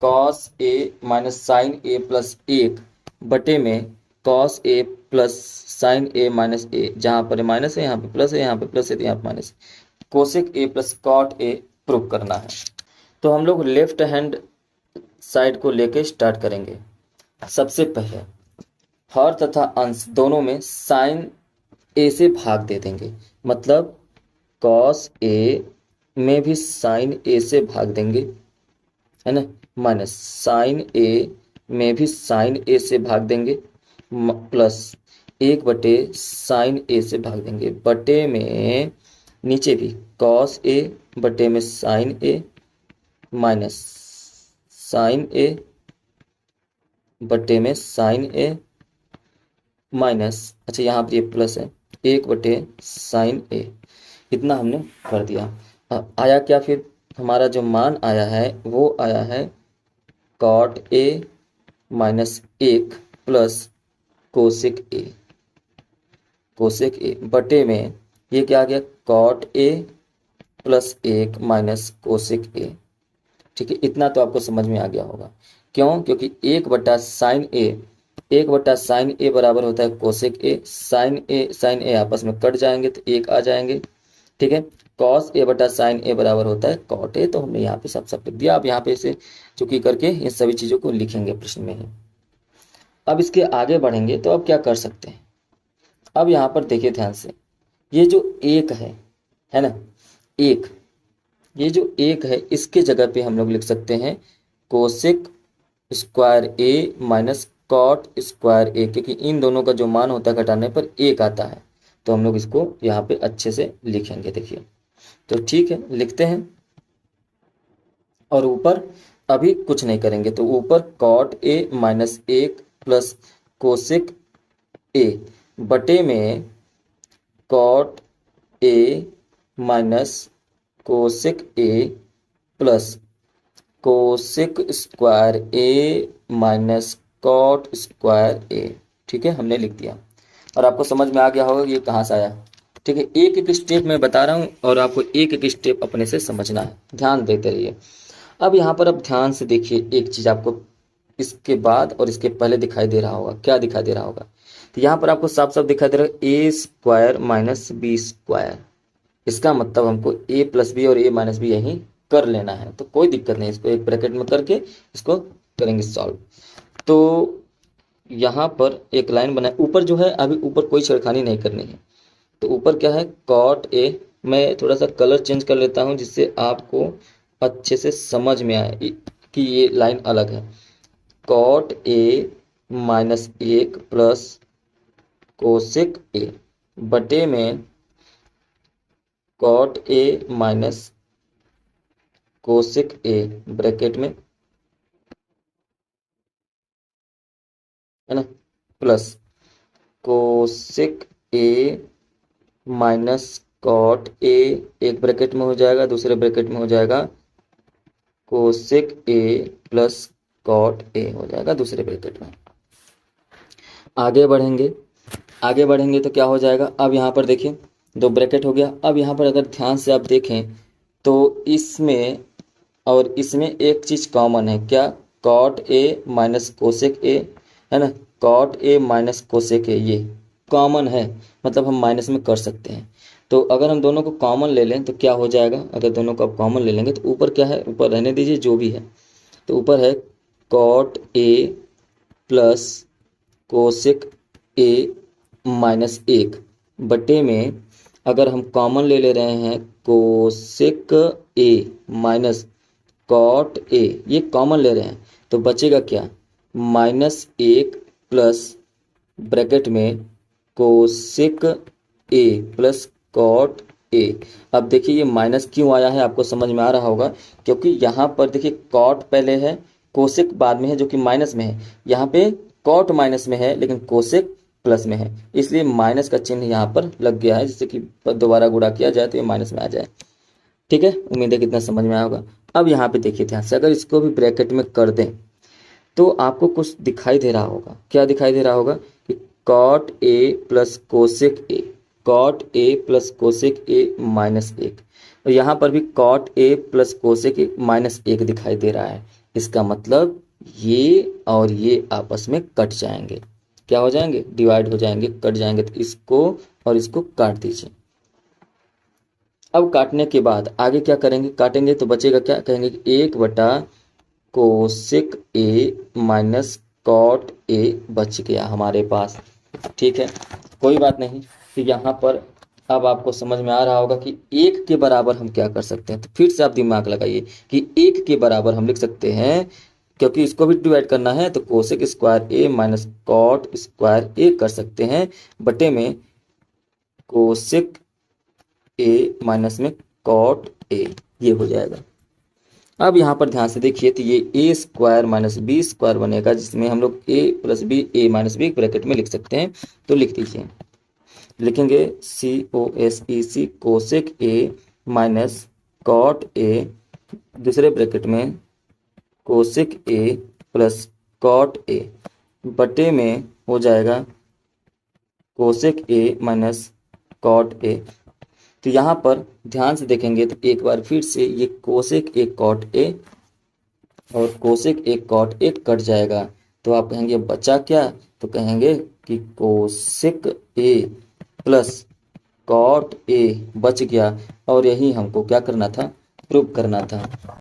Cos A minus sign A plus 1 बटे में cos A plus sign A minus ए, जहाँ पर माइनस है यहाँ पे प्लस है, यहाँ पे प्लस है तो यहाँ पे minus, cosec A plus cot A prove करना है। तो हम लोग लेफ्ट हैंड साइड को लेके स्टार्ट करेंगे। सबसे पहले हर तथा अंश दोनों में साइन ए से भाग दे देंगे, मतलब कॉस ए में भी साइन ए से भाग देंगे, है ना, माइनस साइन ए में भी साइन ए से भाग देंगे, प्लस 1 बटे साइन ए से भाग देंगे, बटे में नीचे भी कॉस ए बटे में साइन ए माइनस साइन ए बटे में साइन ए माइनस, अच्छा यहाँ पर ये प्लस है, 1/साइन ए। इतना हमने कर दिया। आया क्या फिर, हमारा जो मान आया है वो आया है cot A minus 1 plus cosec A, cosec A बटे में ये क्या आ गया, cot A plus 1 minus cosec A. ठीक है, इतना तो आपको समझ में आ गया होगा। क्यों, क्योंकि 1/साइन ए बराबर होता है कोसेक ए, साइन ए आपस में कट जाएंगे तो 1 आ जाएंगे। ठीक है, कॉस ए बटा साइन ए बराबर होता है कॉट ए, तो हमने यहाँ पे सब लिख दिया। अब यहाँ पे इसे चुकी करके इन सभी चीज़ों को लिखेंगे प्रश्न में ही। अब इसके आगे बढ़ेंगे तो अब क्या कर सकते हैं। अब यहाँ पर देखिए ध्यान से, ये जो 1 है ना, ये जो 1 है इसके जगह पे हम लोग लिख सकते हैं cosec square A minus cot square ए, क्योंकि इन दोनों का जो मान होता है घटाने पर 1 आता है, तो हम लोग इसको यहाँ पे अच्छे से लिखेंगे। देखिए तो ठीक है, लिखते हैं। और ऊपर अभी कुछ नहीं करेंगे, तो ऊपर cot A minus 1 plus cosec A बटे में cot A minus cosec A plus cosec square A minus cot square A. ठीक है, हमने लिख दिया और आपको समझ में आ गया होगा ये कहाँ से आया। ठीक है, एक एक स्टेप मैं बता रहा हूँ और आपको एक एक स्टेप अपने से समझना है, ध्यान देते रहिए। अब यहाँ पर अब ध्यान से देखिए, एक चीज़ आपको इसके बाद और इसके पहले दिखाई दे रहा होगा। क्या दिखाई दे रहा होगा, तो यहाँ पर आपको साफ साफ दिखाई दे रहा है ए स्क्वायर माइनस बी स्क्वायर। इसका मतलब हमको ए प्लस बी और ए माइनस बी यहीं कर लेना है, तो कोई दिक्कत नहीं, इसको एक ब्रैकेट में करके इसको करेंगे सॉल्व। तो यहाँ पर एक लाइन बनाए, ऊपर जो है अभी ऊपर कोई छेड़खानी नहीं करनी है। तो ऊपर क्या है, कॉट ए, मैं थोड़ा सा कलर चेंज कर लेता हूँ जिससे आपको अच्छे से समझ में आए कि ये लाइन अलग है। Cot A minus 1 plus cosec A बटे में cot A minus cosec A bracket में, है ना, plus cosec A minus cot A, एक ब्रैकेट में हो जाएगा, दूसरे ब्रैकेट में हो जाएगा cosec A plus cot A हो जाएगा दूसरे ब्रैकेट में। आगे बढ़ेंगे तो क्या हो जाएगा, अब यहाँ पर देखिए 2 ब्रैकेट हो गया। अब यहाँ पर अगर ध्यान से आप देखें तो इसमें और इसमें एक चीज़ कॉमन है, क्या, cot A minus cosec A, है ना, cot A minus cosec A ये कॉमन है, मतलब हम माइनस में कर सकते हैं। तो अगर हम दोनों को कॉमन ले लें तो क्या हो जाएगा, अगर दोनों को आप कॉमन ले लेंगे तो ऊपर क्या है, ऊपर रहने दीजिए जो भी है, तो ऊपर है cot A plus cosec A minus 1 बटे में, अगर हम कॉमन ले रहे हैं cosec A minus cot A, ये कॉमन ले रहे हैं तो बचेगा क्या, -1 प्लस ब्रैकेट में cosec A plus cot A. अब देखिए ये माइनस क्यों आया है, आपको समझ में आ रहा होगा, क्योंकि यहाँ पर देखिए कॉट पहले है, कोसेक बाद में है जो कि माइनस में है। यहाँ पे कॉट माइनस में है लेकिन कोसेक प्लस में है, इसलिए माइनस का चिन्ह यहाँ पर लग गया है, जिससे कि दोबारा गुणा किया जाए तो ये माइनस में आ जाए। ठीक है, उम्मीद है कितना समझ में आया होगा। अब यहाँ पे देखिए ध्यान से, अगर इसको भी ब्रैकेट में कर दें तो आपको कुछ दिखाई दे रहा होगा। क्या दिखाई दे रहा होगा कि cot A plus cosec A, cot A plus cosec A -1, और यहाँ पर भी cot A plus cosec A -1 दिखाई दे रहा है। इसका मतलब ये और ये आपस में कट जाएंगे। क्या हो जाएंगे? डिवाइड हो जाएंगे, कट जाएंगे। तो इसको और इसको काट दीजिए। अब काटने के बाद आगे क्या करेंगे? काटेंगे तो बचेगा क्या? कहेंगे कि 1 बटा cosec A minus cot A बच गया हमारे पास। ठीक है, कोई बात नहीं। तो यहाँ पर अब आपको समझ में आ रहा होगा कि 1 के बराबर हम क्या कर सकते हैं। तो फिर से आप दिमाग लगाइए कि 1 के बराबर हम लिख सकते हैं, क्योंकि इसको भी डिवाइड करना है, तो cosec square A minus cot square ए कर सकते हैं, बटे में कोसेक ए माइनस में कॉट ए, ये हो जाएगा। अब यहाँ पर ध्यान से देखिए, तो ये A square minus B square बनेगा, जिसमें हम लोग A plus B, A minus B bracket में लिख सकते हैं। तो लिख दीजिए, लिखेंगे COSEC cosec A minus cot A, दूसरे ब्रैकेट में cosec A plus cot A, बटे में हो जाएगा cosec A minus cot A. तो यहाँ पर ध्यान से देखेंगे तो एक बार फिर से ये कोसेक ए कॉट ए और cosec A cot A cut जाएगा। तो आप कहेंगे बचा क्या? तो कहेंगे कि cosec A plus cot A बच गया। और यही हमको क्या करना था? प्रूव करना था।